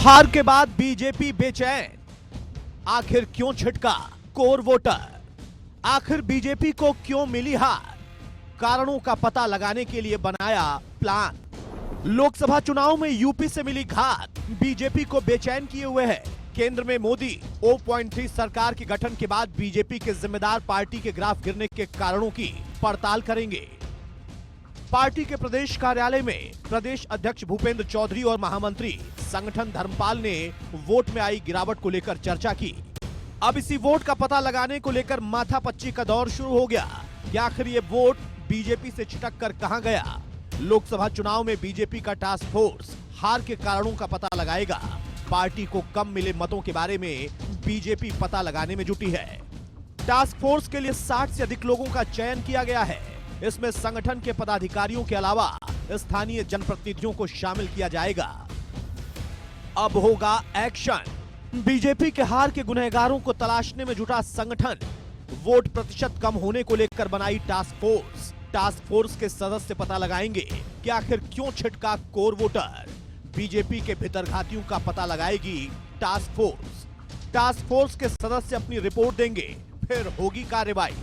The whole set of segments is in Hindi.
हार के बाद बीजेपी बेचैन, आखिर क्यों छिटका कोर वोटर? आखिर बीजेपी को क्यों मिली हार? कारणों का पता लगाने के लिए बनाया प्लान। लोकसभा चुनाव में यूपी से मिली घात बीजेपी को बेचैन किए हुए है। केंद्र में मोदी O.3 सरकार के गठन के बाद बीजेपी के जिम्मेदार पार्टी के ग्राफ गिरने के कारणों की पड़ताल करेंगे। पार्टी के प्रदेश कार्यालय में प्रदेश अध्यक्ष भूपेंद्र चौधरी और महामंत्री संगठन धर्मपाल ने वोट में आई गिरावट को लेकर चर्चा की। अब इसी वोट का पता लगाने को लेकर माथापच्ची का दौर शुरू हो गया कि आखिर ये वोट बीजेपी से छिटक कर कहां गया। लोकसभा चुनाव में बीजेपी का टास्क फोर्स हार के कारणों का पता लगाएगा। पार्टी को कम मिले मतों के बारे में बीजेपी पता लगाने में जुटी है। टास्क फोर्स के लिए 60 से अधिक लोगों का चयन किया गया है। इसमें संगठन के पदाधिकारियों के अलावा स्थानीय जनप्रतिनिधियों को शामिल किया जाएगा। अब होगा एक्शन। बीजेपी के हार के गुनहगारों को तलाशने में जुटा संगठन। वोट प्रतिशत कम होने को लेकर बनाई टास्क फोर्स। टास्क फोर्स के सदस्य पता लगाएंगे कि आखिर क्यों छिटका कोर वोटर। बीजेपी के भीतरघातियों का पता लगाएगी टास्क फोर्स। टास्क फोर्स के सदस्य अपनी रिपोर्ट देंगे, फिर होगी कार्रवाई।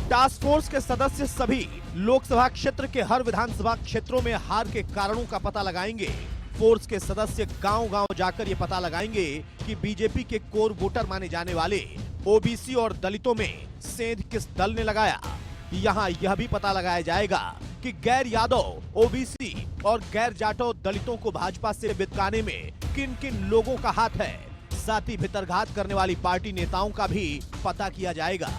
टास्क फोर्स के सदस्य सभी लोकसभा क्षेत्र के हर विधानसभा क्षेत्रों में हार के कारणों का पता लगाएंगे। फोर्स के सदस्य गांव-गांव जाकर यह पता लगाएंगे कि बीजेपी के कोर वोटर माने जाने वाले ओबीसी और दलितों में सेंध किस दल ने लगाया। यहां यह भी पता लगाया जाएगा कि गैर यादव ओबीसी और गैर जाटव दलितों को भाजपा से बितकाने में किन किन लोगों का हाथ है। साथ ही भीतरघात करने वाली पार्टी नेताओं का भी पता किया जाएगा।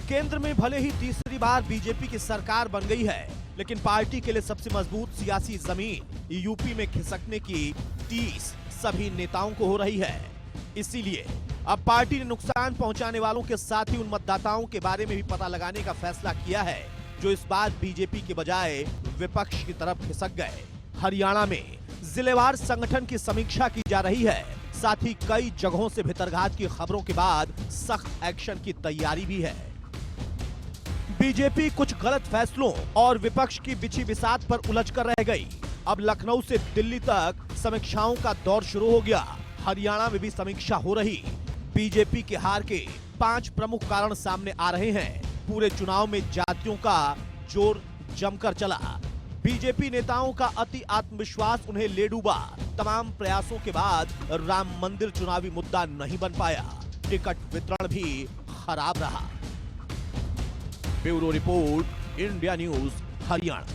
केंद्र में भले ही तीसरी बार बीजेपी की सरकार बन गई है, लेकिन पार्टी के लिए सबसे मजबूत सियासी जमीन यूपी में खिसकने की टीस सभी नेताओं को हो रही है। इसीलिए अब पार्टी ने नुकसान पहुंचाने वालों के साथ ही उन मतदाताओं के बारे में भी पता लगाने का फैसला किया है जो इस बार बीजेपी के बजाय विपक्ष की तरफ खिसक गए। हरियाणा में जिलेवार संगठन की समीक्षा की जा रही है। साथ ही कई जगहों से भीतरघात की खबरों के बाद सख्त एक्शन की तैयारी भी है। बीजेपी कुछ गलत फैसलों और विपक्ष की बिछी बिसात पर उलझ कर रह गई। अब लखनऊ से दिल्ली तक समीक्षाओं का दौर शुरू हो गया। हरियाणा में भी समीक्षा हो रही। बीजेपी के हार के 5 प्रमुख कारण सामने आ रहे हैं। पूरे चुनाव में जातियों का जोर जमकर चला। बीजेपी नेताओं का अति आत्मविश्वास उन्हें ले डूबा। तमाम प्रयासों के बाद राम मंदिर चुनावी मुद्दा नहीं बन पाया। टिकट वितरण भी खराब रहा। Bureau report, India news, Haryana.